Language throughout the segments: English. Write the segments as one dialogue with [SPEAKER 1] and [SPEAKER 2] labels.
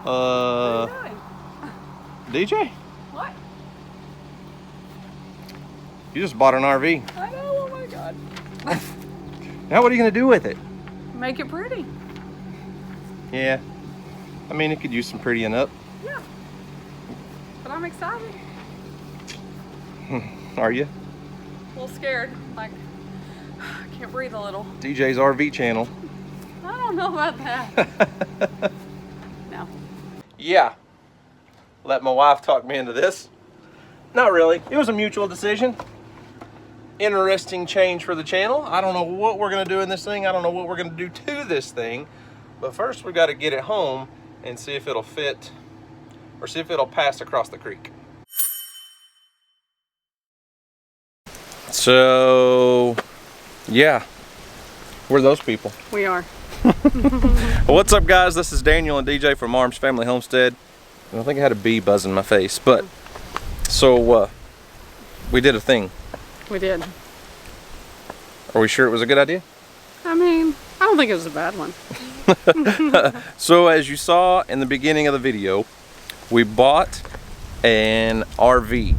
[SPEAKER 1] What are you doing?
[SPEAKER 2] DJ?
[SPEAKER 1] What?
[SPEAKER 2] You just bought an RV.
[SPEAKER 1] I know, oh my God.
[SPEAKER 2] Now what are you gonna do with it?
[SPEAKER 1] Make it pretty.
[SPEAKER 2] Yeah. I mean, it could use some prettying up.
[SPEAKER 1] Yeah. But I'm excited.
[SPEAKER 2] Are you?
[SPEAKER 1] A little scared. Like, I can't breathe a little.
[SPEAKER 2] DJ's RV channel.
[SPEAKER 1] I don't know about that. No.
[SPEAKER 2] Yeah. Let my wife talk me into this. Not really. It was a mutual decision. Interesting change for the channel. I don't know what we're gonna do in this thing. I don't know what we're gonna do to this thing. But first we gotta get it home and see if it'll fit or see if it'll pass across the creek. So, yeah, we're those people.
[SPEAKER 1] We are.
[SPEAKER 2] What's up, guys? This is Daniel and DJ from Arms Family Homestead. I think I had a bee buzzing my face, but so we did a thing.
[SPEAKER 1] We did.
[SPEAKER 2] Are we sure it was a good idea?
[SPEAKER 1] I mean, I don't think it was a bad one.
[SPEAKER 2] So as you saw in the beginning of the video, we bought an RV.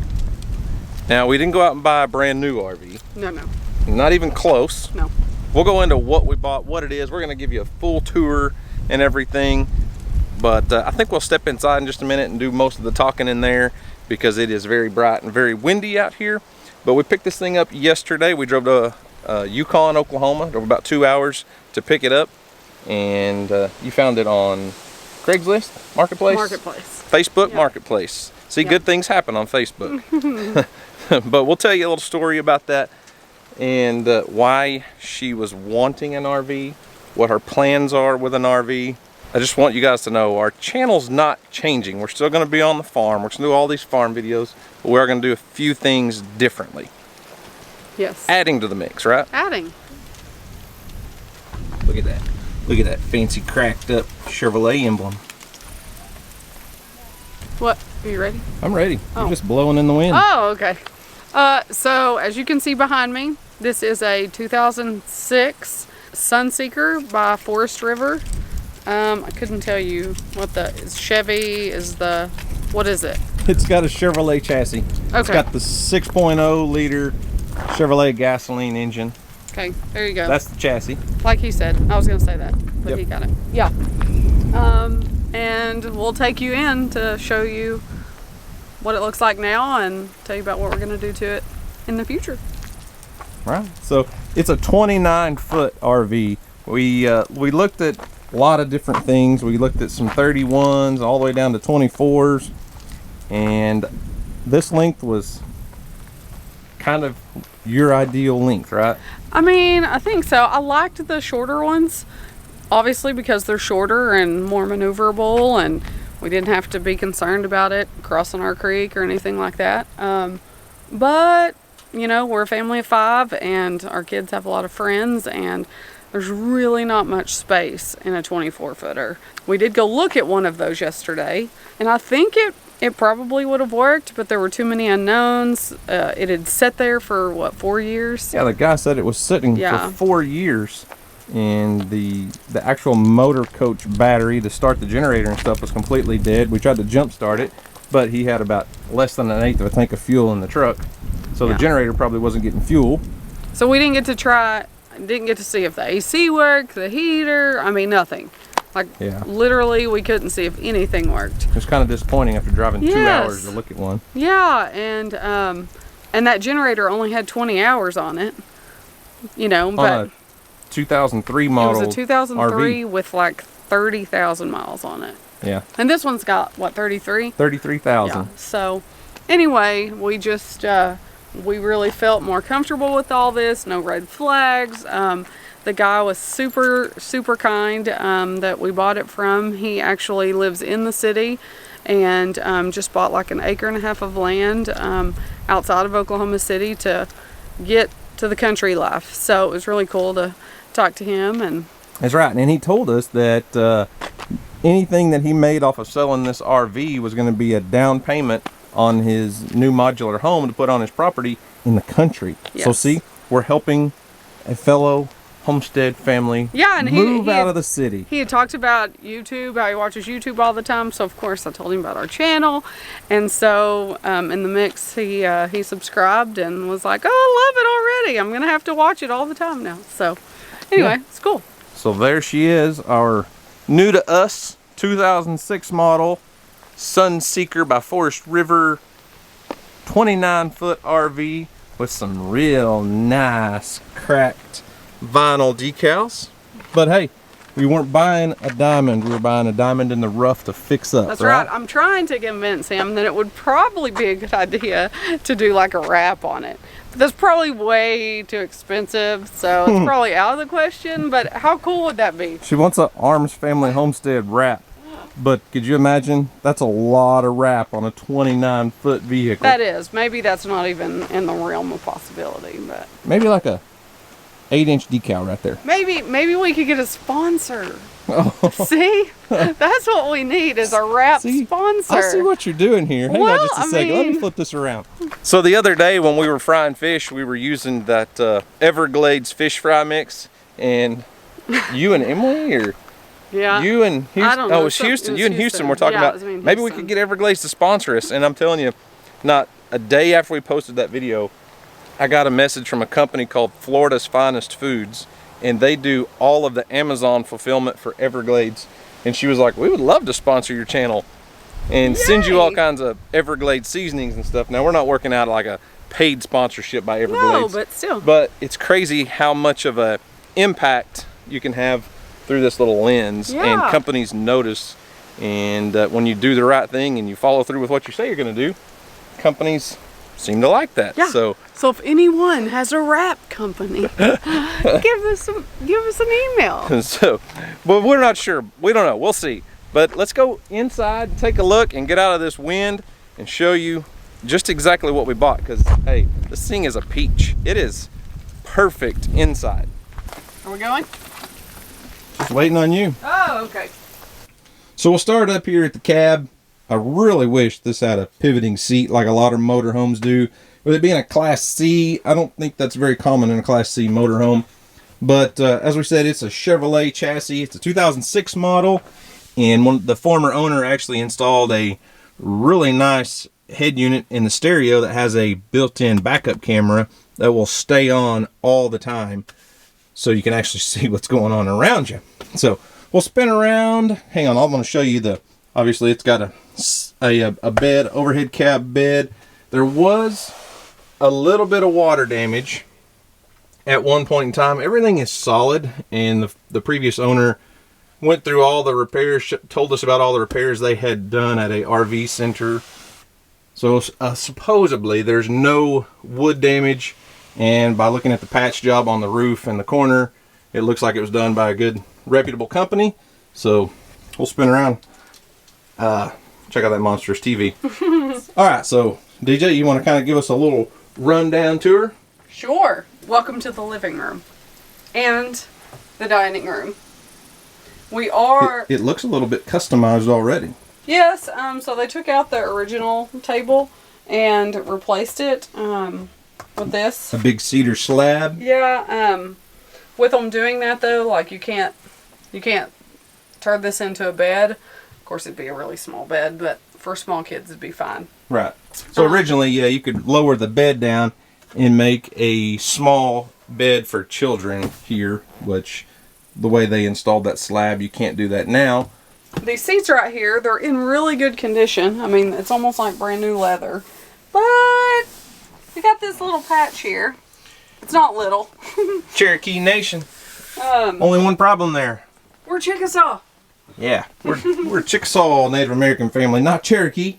[SPEAKER 2] Now, we didn't go out and buy a brand new RV.
[SPEAKER 1] No.
[SPEAKER 2] Not even close.
[SPEAKER 1] No.
[SPEAKER 2] We'll go into what we bought, what it is. We're going to give you a full tour and everything. But I think we'll step inside in just a minute and do most of the talking in there because it is very bright and very windy out here. But we picked this thing up yesterday. We drove to Yukon, Oklahoma. Drove about 2 hours to pick it up. And you found it on Craigslist? Marketplace?
[SPEAKER 1] Marketplace.
[SPEAKER 2] Facebook?
[SPEAKER 1] Yep.
[SPEAKER 2] Marketplace. See,
[SPEAKER 1] Yep.
[SPEAKER 2] good things happen on Facebook. But we'll tell you a little story about that and why she was wanting an RV, what her plans are with an RV. I just want you guys to know our channel's not changing. We're still going to be on the farm. We're going to do all these farm videos, but we're going to do a few things differently.
[SPEAKER 1] Yes.
[SPEAKER 2] Adding to the mix, right?
[SPEAKER 1] Adding.
[SPEAKER 2] Look at that. Look at that fancy cracked up Chevrolet emblem.
[SPEAKER 1] What? Are you ready?
[SPEAKER 2] I'm ready.
[SPEAKER 1] Oh.
[SPEAKER 2] I'm just blowing in the wind.
[SPEAKER 1] Oh, okay. So as you can see behind me, this is a 2006 Sunseeker by Forest River. I couldn't tell you what Chevy is the, what is it?
[SPEAKER 2] It's got a Chevrolet chassis.
[SPEAKER 1] Okay.
[SPEAKER 2] It's got the 6.0 liter Chevrolet gasoline engine.
[SPEAKER 1] Okay, there you go.
[SPEAKER 2] That's the chassis.
[SPEAKER 1] Like he said. I was going to say that, but
[SPEAKER 2] Yep.
[SPEAKER 1] he got it. Yeah. And we'll take you in to show you what it looks like now and tell you about what we're going to do to it in the future.
[SPEAKER 2] Right. So it's a 29-foot RV. We looked at a lot of different things. We looked at some 31s all the way down to 24s, and this length was kind of your ideal length, right?
[SPEAKER 1] I mean, I think so. I liked the shorter ones, obviously, because they're shorter and more maneuverable, and we didn't have to be concerned about it crossing our creek or anything like that. But, you know, we're a family of 5, and our kids have a lot of friends, and there's really not much space in a 24-footer. We did go look at one of those yesterday, and I think it probably would have worked, but there were too many unknowns. It had sat there for, what, 4 years?
[SPEAKER 2] Yeah, the guy said it was sitting for 4 years, and the actual motor coach battery to start the generator and stuff was completely dead. We tried to jump start it, but he had about less than 1/8 of a tank of fuel in the truck, so the generator probably wasn't getting fuel.
[SPEAKER 1] So we didn't get to see if the AC worked, the heater, I mean, nothing. Like, literally, we couldn't see if anything worked.
[SPEAKER 2] It was kind of disappointing after driving 2 hours to look at one.
[SPEAKER 1] Yeah, and that generator only had 20 hours on it, you know, but
[SPEAKER 2] on a 2003 model.
[SPEAKER 1] It was a 2003
[SPEAKER 2] RV.
[SPEAKER 1] with like 30,000 miles on it.
[SPEAKER 2] Yeah.
[SPEAKER 1] And this one's got, what, 33?
[SPEAKER 2] 33,000.
[SPEAKER 1] Yeah. So, anyway, we just, we really felt more comfortable with all this, no red flags. The guy was super, super kind that we bought it from. He actually lives in the city and just bought like 1.5 acres of land outside of Oklahoma City to get to the country life. So it was really cool to talk to him. And
[SPEAKER 2] that's right. And he told us that anything that he made off of selling this RV was going to be a down payment on his new modular home to put on his property in the country.
[SPEAKER 1] Yes.
[SPEAKER 2] So see, we're helping a fellow Homestead family.
[SPEAKER 1] Yeah, and
[SPEAKER 2] move out of the city.
[SPEAKER 1] He had talked about YouTube, how he watches YouTube all the time. So of course I told him about our channel, and so in the mix he subscribed and was like, "Oh, I love it already. I'm gonna have to watch it all the time now." So anyway, it's cool.
[SPEAKER 2] So there she is, our new to us 2006 model Sunseeker by Forest River 29-foot RV with some real nice cracked vinyl decals. But hey, we weren't buying a diamond, we were buying a diamond in the rough to fix up.
[SPEAKER 1] That's right. I'm trying to convince him that it would probably be a good idea to do like a wrap on it. But that's probably way too expensive, so it's probably out of the question. But how cool would that be?
[SPEAKER 2] She wants an Arms Family Homestead wrap. But could you imagine? That's a lot of wrap on a 29-foot vehicle.
[SPEAKER 1] That is. Maybe that's not even in the realm of possibility, but
[SPEAKER 2] maybe like a 8-inch decal right there.
[SPEAKER 1] Maybe we could get a sponsor. Oh. See? That's what we need is a wrap sponsor.
[SPEAKER 2] I see what you're doing here. Hang on just a second. Let me flip this around. So the other day when we were frying fish, we were using that Everglades fish fry mix, and you and Emily, or
[SPEAKER 1] yeah,
[SPEAKER 2] you and Houston,
[SPEAKER 1] I don't know.
[SPEAKER 2] Oh, it was Houston. You and Houston were talking about maybe we could get Everglades to sponsor us. And I'm telling you, not a day after we posted that video, I got a message from a company called Florida's Finest Foods, and they do all of the Amazon fulfillment for Everglades. And she was like, we would love to sponsor your channel and send you all kinds of Everglades seasonings and stuff. Now, we're not working out like a paid sponsorship by Everglades.
[SPEAKER 1] No, but still.
[SPEAKER 2] But it's crazy how much of a impact you can have through this little lens, and companies notice. And when you do the right thing and you follow through with what you say you're going to do, companies seem to like that.
[SPEAKER 1] Yeah. So if anyone has a wrap company, give us an email.
[SPEAKER 2] So, but we're not sure. We don't know. We'll see. But let's go inside, take a look, and get out of this wind and show you just exactly what we bought. Because hey, this thing is a peach. It is perfect inside.
[SPEAKER 1] Are we going?
[SPEAKER 2] Just waiting on you.
[SPEAKER 1] Oh, okay.
[SPEAKER 2] So we'll start up here at the cab. I really wish this had a pivoting seat like a lot of motorhomes do. With it being a Class C, I don't think that's very common in a Class C motorhome. But as we said, it's a Chevrolet chassis. It's a 2006 model. And the former owner actually installed a really nice head unit in the stereo that has a built-in backup camera that will stay on all the time, so you can actually see what's going on around you. So we'll spin around. Hang on, I'm going to show you obviously it's got a bed, overhead cab bed. There was a little bit of water damage at one point in time. Everything is solid, and the previous owner went through all the repairs, told us about all the repairs they had done at a RV center. So supposedly there's no wood damage, and by looking at the patch job on the roof and the corner, it looks like it was done by a good reputable company. So we'll spin around, check out that monstrous TV. All right, so DJ, you want to kind of give us a little rundown tour?
[SPEAKER 1] Sure. Welcome to the living room and the dining room. We are...
[SPEAKER 2] It looks a little bit customized already.
[SPEAKER 1] Yes, so they took out the original table and replaced it with this.
[SPEAKER 2] A big cedar slab.
[SPEAKER 1] Yeah, with them doing that though, like you can't turn this into a bed. Of course, it'd be a really small bed, but for small kids, it'd be fine.
[SPEAKER 2] Right. So originally, yeah, you could lower the bed down and make a small bed for children here, which the way they installed that slab, you can't do that now.
[SPEAKER 1] These seats right here, they're in really good condition. I mean, it's almost like brand new leather. But we got this little patch here. It's not little.
[SPEAKER 2] Cherokee Nation. Only one problem there.
[SPEAKER 1] We're Chickasaw.
[SPEAKER 2] Yeah, we're Chickasaw Native American family, not Cherokee.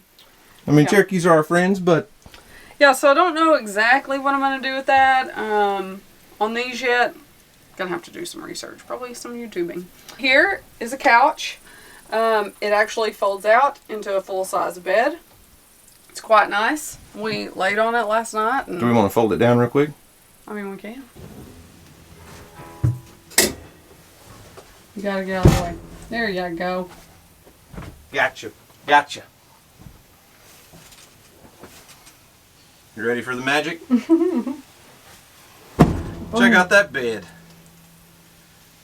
[SPEAKER 2] I mean, Cherokees are our friends, but...
[SPEAKER 1] Yeah, so I don't know exactly what I'm going to do with that on these yet. Gonna have to do some research, probably some YouTubing. Here is a couch. It actually folds out into a full-size bed. It's quite nice. We laid on it last night. And
[SPEAKER 2] do we want to fold it down real quick?
[SPEAKER 1] I mean, we can. You gotta get out of the way. There you go.
[SPEAKER 2] Gotcha. Gotcha. You ready for the magic? Check out that bed.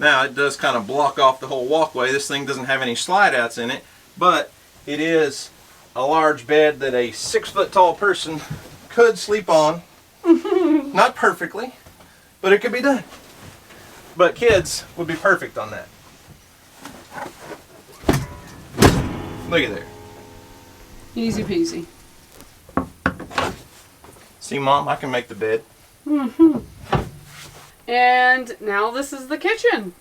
[SPEAKER 2] Now it does kind of block off the whole walkway. This thing doesn't have any slide outs in it, but it is a large bed that a 6 foot tall person could sleep on. Not perfectly, but it could be done. But kids would be perfect on that. Look at there.
[SPEAKER 1] Easy peasy.
[SPEAKER 2] See, Mom, I can make the bed.
[SPEAKER 1] And now this is the kitchen.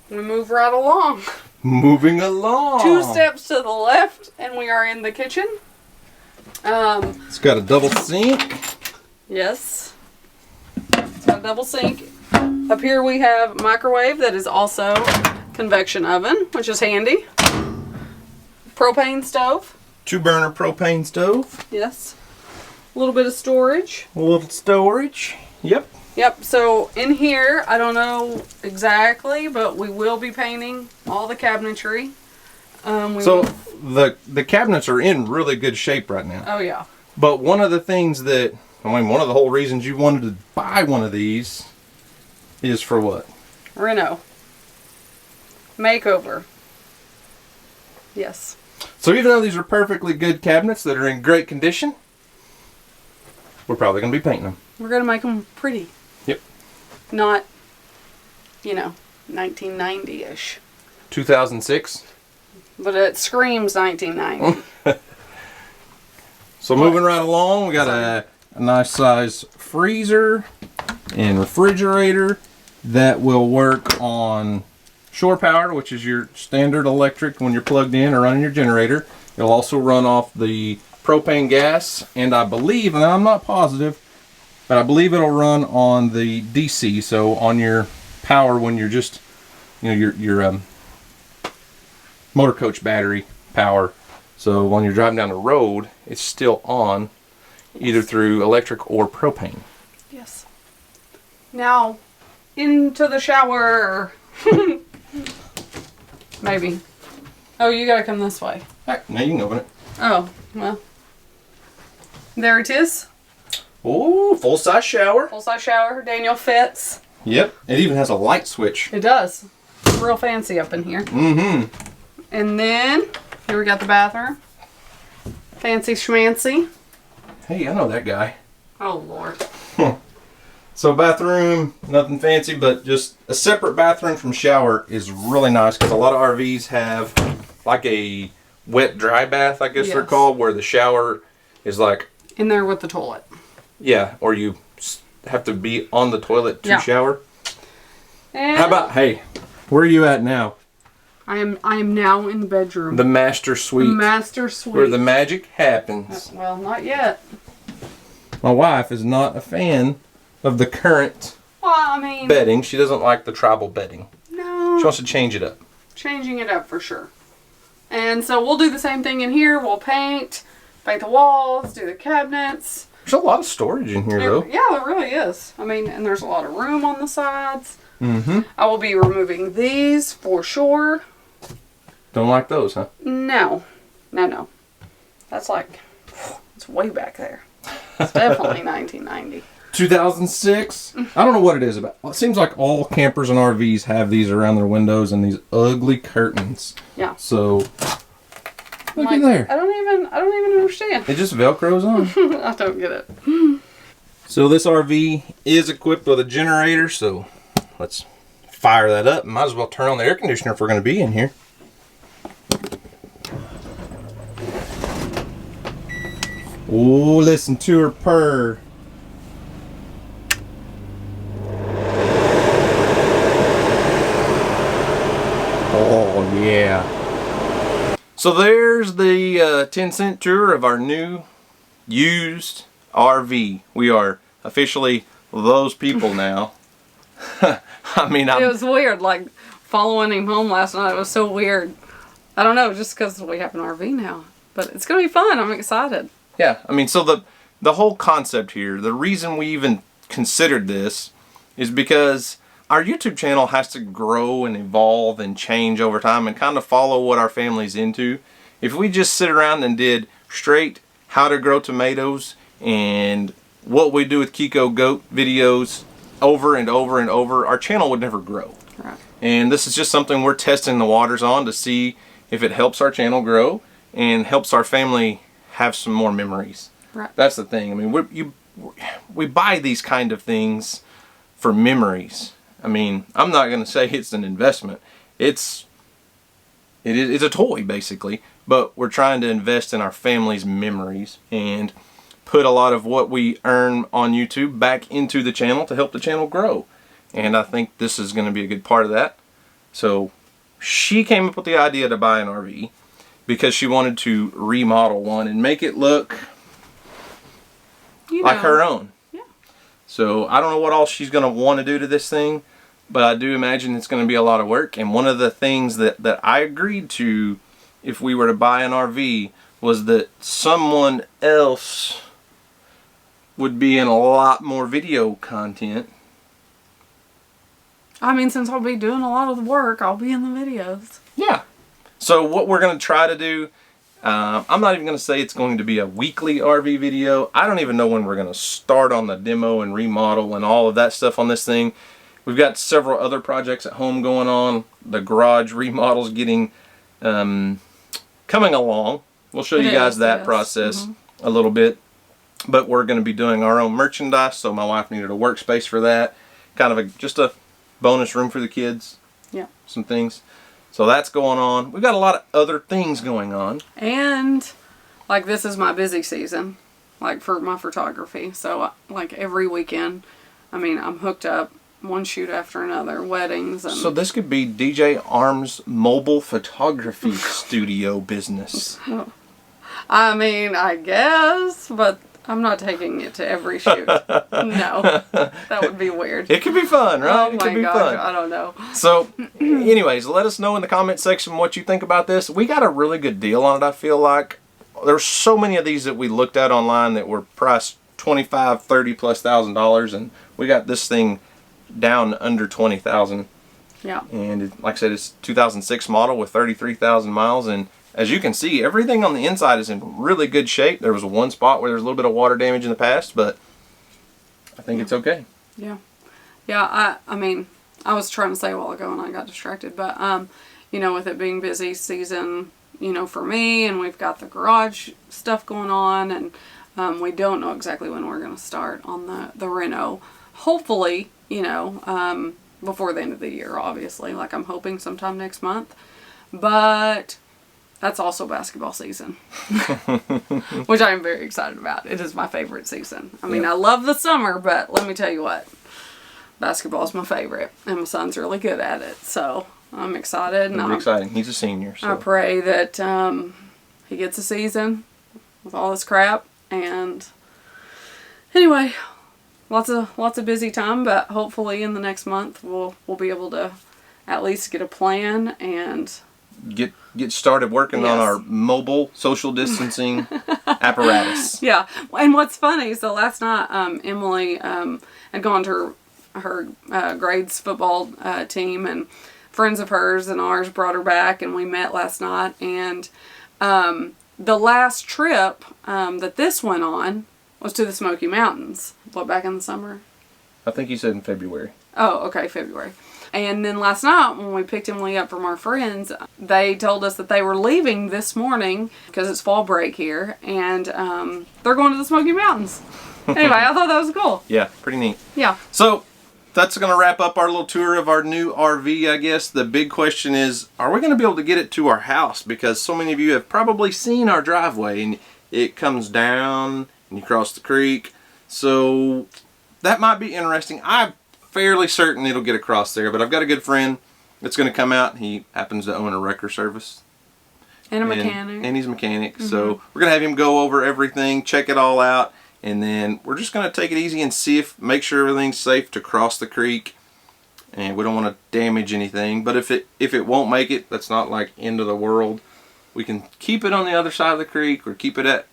[SPEAKER 1] We move right along.
[SPEAKER 2] Moving along.
[SPEAKER 1] 2 steps to the left, and we are in the kitchen.
[SPEAKER 2] It's got a double sink.
[SPEAKER 1] Yes. It's got a double sink. Up here we have microwave that is also convection oven, which is handy. Propane stove.
[SPEAKER 2] 2-burner propane stove.
[SPEAKER 1] Yes. A little bit of storage.
[SPEAKER 2] A little storage. Yep.
[SPEAKER 1] Yep, so in here, I don't know exactly, but we will be painting all the cabinetry.
[SPEAKER 2] The cabinets are in really good shape right now.
[SPEAKER 1] Oh, yeah.
[SPEAKER 2] But one of the things that, one of the whole reasons you wanted to buy one of these is for what?
[SPEAKER 1] Reno. Makeover. Yes.
[SPEAKER 2] So even though these are perfectly good cabinets that are in great condition, we're probably going to be painting them.
[SPEAKER 1] We're going to make them pretty.
[SPEAKER 2] Yep.
[SPEAKER 1] Not, 1990-ish.
[SPEAKER 2] 2006.
[SPEAKER 1] But it screams 1990.
[SPEAKER 2] So moving right along, we got a nice size freezer and refrigerator that will work on shore power, which is your standard electric when you're plugged in or running your generator. It'll also run off the propane gas, and I believe, and I'm not positive, but I believe it'll run on the DC, so on your power when you're just, your motor coach battery power. So when you're driving down the road, it's still on, either through electric or propane.
[SPEAKER 1] Yes. Now, into the shower. Maybe. Oh, you gotta come this way.
[SPEAKER 2] All right, now you can open it.
[SPEAKER 1] Oh, well. There it is.
[SPEAKER 2] Oh, full-size shower.
[SPEAKER 1] Full-size shower. Daniel fits.
[SPEAKER 2] Yep, it even has a light switch.
[SPEAKER 1] It does. Real fancy up in here.
[SPEAKER 2] Mm-hmm.
[SPEAKER 1] And then, here we got the bathroom. Fancy schmancy.
[SPEAKER 2] Hey, I know that guy.
[SPEAKER 1] Oh, Lord.
[SPEAKER 2] So bathroom, nothing fancy, but just a separate bathroom from shower is really nice because a lot of RVs have like a wet dry bath, I guess they're called, where the shower is like
[SPEAKER 1] in there with the toilet.
[SPEAKER 2] Yeah, or you have to be on the toilet to shower.
[SPEAKER 1] And
[SPEAKER 2] how about, hey, where are you at now?
[SPEAKER 1] I am now in the bedroom.
[SPEAKER 2] The master suite.
[SPEAKER 1] The master suite.
[SPEAKER 2] Where the magic happens.
[SPEAKER 1] Well, not yet.
[SPEAKER 2] My wife is not a fan of the current bedding. She doesn't like the tribal bedding.
[SPEAKER 1] No.
[SPEAKER 2] She wants to change it up.
[SPEAKER 1] Changing it up for sure. And so we'll do the same thing in here. We'll paint the walls, do the cabinets.
[SPEAKER 2] There's a lot of storage in here, though.
[SPEAKER 1] Yeah, there really is. And there's a lot of room on the sides.
[SPEAKER 2] Mm-hmm.
[SPEAKER 1] I will be removing these for sure.
[SPEAKER 2] Don't like those, huh?
[SPEAKER 1] No. That's it's way back there. It's definitely 1990.
[SPEAKER 2] 2006? I don't know what it is about. It seems like all campers and RVs have these around their windows and these ugly curtains.
[SPEAKER 1] Yeah.
[SPEAKER 2] So, look at there.
[SPEAKER 1] I don't even understand.
[SPEAKER 2] It just Velcros on.
[SPEAKER 1] I don't get it.
[SPEAKER 2] So this RV is equipped with a generator, so let's fire that up. Might as well turn on the air conditioner if we're going to be in here. Oh, listen to her purr. Oh, yeah. So there's the 10-cent tour of our new used RV. We are officially those people now. It
[SPEAKER 1] was weird, following him home last night. It was so weird. I don't know, just because we have an RV now. But it's going to be fun. I'm excited.
[SPEAKER 2] Yeah, so the whole concept here, the reason we even considered this is because our YouTube channel has to grow and evolve and change over time and kind of follow what our family's into. If we just sit around and did straight how to grow tomatoes and what we do with Kiko goat videos over and over and over, our channel would never grow.
[SPEAKER 1] Right.
[SPEAKER 2] And this is just something we're testing the waters on to see if it helps our channel grow and helps our family have some more memories.
[SPEAKER 1] Right.
[SPEAKER 2] That's the thing. I mean, we buy these kind of things for memories. I mean, I'm not going to say it's an investment. It's a toy, basically. But we're trying to invest in our family's memories and put a lot of what we earn on YouTube back into the channel to help the channel grow. And I think this is going to be a good part of that. So she came up with the idea to buy an RV because she wanted to remodel one and make it look like her own.
[SPEAKER 1] Yeah.
[SPEAKER 2] So I don't know what all she's going to want to do to this thing, but I do imagine it's going to be a lot of work. And one of the things that I agreed to if we were to buy an RV was that someone else would be in a lot more video content.
[SPEAKER 1] I mean, since I'll be doing a lot of the work, I'll be in the videos.
[SPEAKER 2] Yeah. So what we're going to try to do, I'm not even going to say it's going to be a weekly RV video. I don't even know when we're going to start on the demo and remodel and all of that stuff on this thing. We've got several other projects at home going on. The garage remodel's getting coming along. We'll show you guys that process a little bit. But we're going to be doing our own merchandise, so my wife needed a workspace for that. Kind of just a bonus room for the kids.
[SPEAKER 1] Yeah.
[SPEAKER 2] Some things. So that's going on. We've got a lot of other things going on.
[SPEAKER 1] And, like, this is my busy season, like, for my photography. So, like, every weekend, I mean, I'm hooked up, one shoot after another, weddings. And
[SPEAKER 2] so this could be DJ Arm's mobile photography studio business.
[SPEAKER 1] I mean, I guess, but I'm not taking it to every shoot. No, that would be weird.
[SPEAKER 2] It could be fun, right?
[SPEAKER 1] Oh
[SPEAKER 2] it
[SPEAKER 1] my
[SPEAKER 2] could be
[SPEAKER 1] gosh,
[SPEAKER 2] fun.
[SPEAKER 1] I don't know.
[SPEAKER 2] So, anyways, let us know in the comment section what you think about this. We got a really good deal on it, I feel like. There's so many of these that we looked at online that were priced $25,000, $30,000+, and we got this thing down under $20,000.
[SPEAKER 1] Yeah.
[SPEAKER 2] And like I said, it's 2006 model with 33,000 miles, and as you can see, everything on the inside is in really good shape. There was one spot where there's a little bit of water damage in the past, but I think it's okay.
[SPEAKER 1] Yeah. Yeah, I mean, I was trying to say a while ago and I got distracted, but, you know, with it being busy season, you know, for me, and we've got the garage stuff going on, and we don't know exactly when we're going to start on the reno. Hopefully, you know, before the end of the year, obviously. Like, I'm hoping sometime next month. But that's also basketball season, which I am very excited about. It is my favorite season. I mean, I love the summer, but let me tell you what, basketball is my favorite, and my son's really good at it. So I'm excited.
[SPEAKER 2] It'll be exciting. He's a senior. So.
[SPEAKER 1] I pray that he gets a season with all this crap. And anyway, lots of busy time, but hopefully in the next month we'll be able to at least get a plan and
[SPEAKER 2] get started working on our mobile social distancing apparatus.
[SPEAKER 1] Yeah, and what's funny, so last night Emily had gone to her grades football team, and friends of hers and ours brought her back, and we met last night. And the last trip that this went on was to the Smoky Mountains. What, back in the summer?
[SPEAKER 2] I think you said in February.
[SPEAKER 1] Oh, okay, February. And then last night, when we picked Emily up from our friends, they told us that they were leaving this morning because it's fall break here, and they're going to the Smoky Mountains. Anyway, I thought that was cool.
[SPEAKER 2] Yeah, pretty neat.
[SPEAKER 1] Yeah.
[SPEAKER 2] So that's going to wrap up our little tour of our new RV, I guess. The big question is, are we going to be able to get it to our house? Because so many of you have probably seen our driveway, and it comes down, and you cross the creek. So that might be interesting. I'm fairly certain it'll get across there, but I've got a good friend that's going to come out. He happens to own a wrecker service.
[SPEAKER 1] And a mechanic.
[SPEAKER 2] And he's a mechanic. So we're going to have him go over everything, check it all out, and then we're just going to take it easy and make sure everything's safe to cross the creek. And we don't want to damage anything. But if it won't make it, that's not like end of the world. We can keep it on the other side of the creek, or keep it at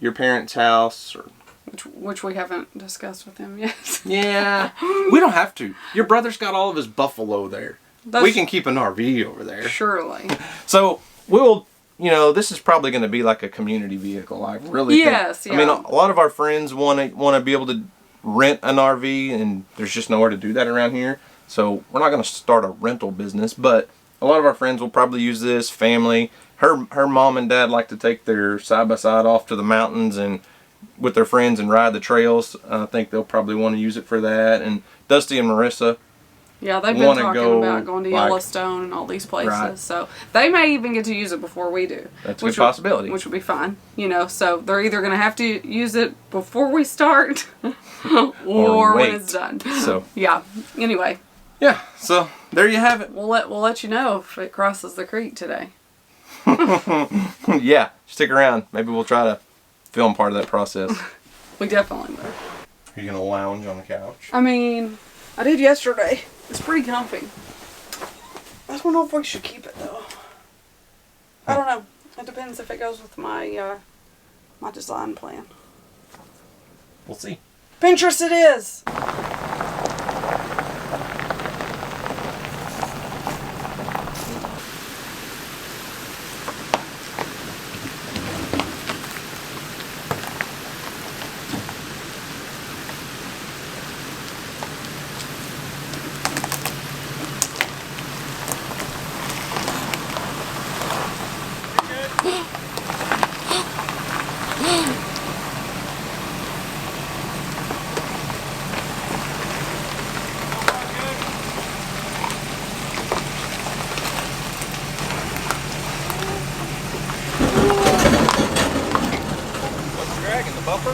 [SPEAKER 2] your parents' house, or
[SPEAKER 1] which we haven't discussed with him yet.
[SPEAKER 2] Yeah, we don't have to. Your brother's got all of his buffalo there. We can keep an RV over there.
[SPEAKER 1] Surely.
[SPEAKER 2] So we'll, this is probably going to be like a community vehicle. I really think.
[SPEAKER 1] Yes, yeah.
[SPEAKER 2] I mean, a lot of our friends want to be able to rent an RV, and there's just nowhere to do that around here. So we're not going to start a rental business, but a lot of our friends will probably use this. Family, her mom and dad like to take their side-by-side off to the mountains and with their friends and ride the trails. I think they'll probably want to use it for that. And Dusty and Marissa,
[SPEAKER 1] yeah, they've been talking about going to Yellowstone and all these places. Right. So they may even get to use it before we do.
[SPEAKER 2] That's a good possibility.
[SPEAKER 1] Which would be fine. You know, so they're either going to have to use it before we start or when it's done.
[SPEAKER 2] So
[SPEAKER 1] yeah. Anyway.
[SPEAKER 2] Yeah. So there you have it.
[SPEAKER 1] We'll let you know if it crosses the creek today.
[SPEAKER 2] Yeah. Stick around. Maybe we'll try to film part of that process.
[SPEAKER 1] We definitely will.
[SPEAKER 2] Are you going to lounge on the couch?
[SPEAKER 1] I mean, I did yesterday. It's pretty comfy. I don't know if we should keep it though. I don't know. It depends if it goes with my my design plan.
[SPEAKER 2] We'll see.
[SPEAKER 1] Pinterest it is!
[SPEAKER 2] Bumper?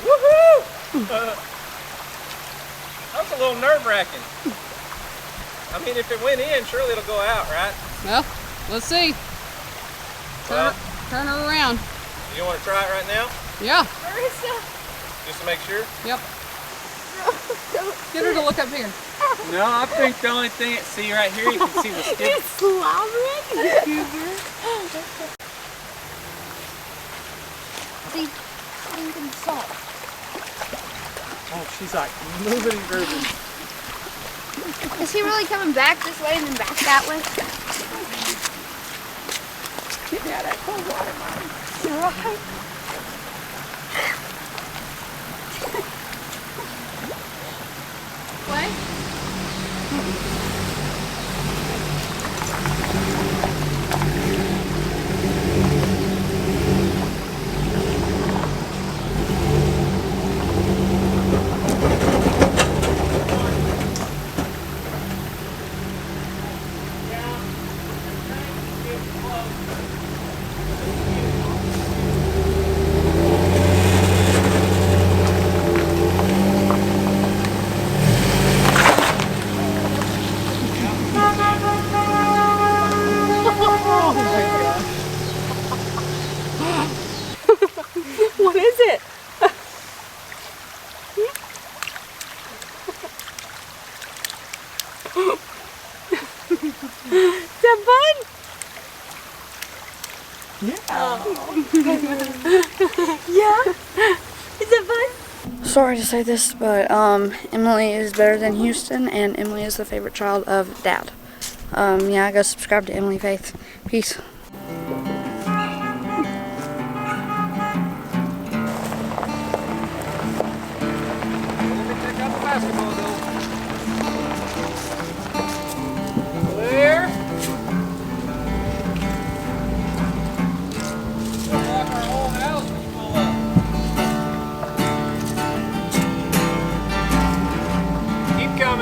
[SPEAKER 2] Woohoo! That's a little nerve-wracking. I mean, if it went in, surely it'll go out, right?
[SPEAKER 1] Well, let's see. Turn her around.
[SPEAKER 2] You want to try it right now?
[SPEAKER 1] Yeah.
[SPEAKER 2] Just to make sure?
[SPEAKER 1] Yep. Get her to look up here.
[SPEAKER 3] No, I think the only thing, see right here, you can see the skin.
[SPEAKER 4] You're slobbering, Cougar. See, stinking salt.
[SPEAKER 3] Oh, she's like moving and grooving.
[SPEAKER 4] Is he really coming back this way and then back that way?
[SPEAKER 1] Get me out of that cold water, Mom.
[SPEAKER 4] You're right. What?
[SPEAKER 1] What is it? Is that fun?
[SPEAKER 3] Yeah.
[SPEAKER 1] Oh. Yeah? Is it fun? Sorry to say this, but Emily is better than Houston, and Emily is the favorite child of Dad. Yeah, go subscribe to Emily Faith. Peace.
[SPEAKER 3] Clear. Looks like our whole house is full up. Keep coming.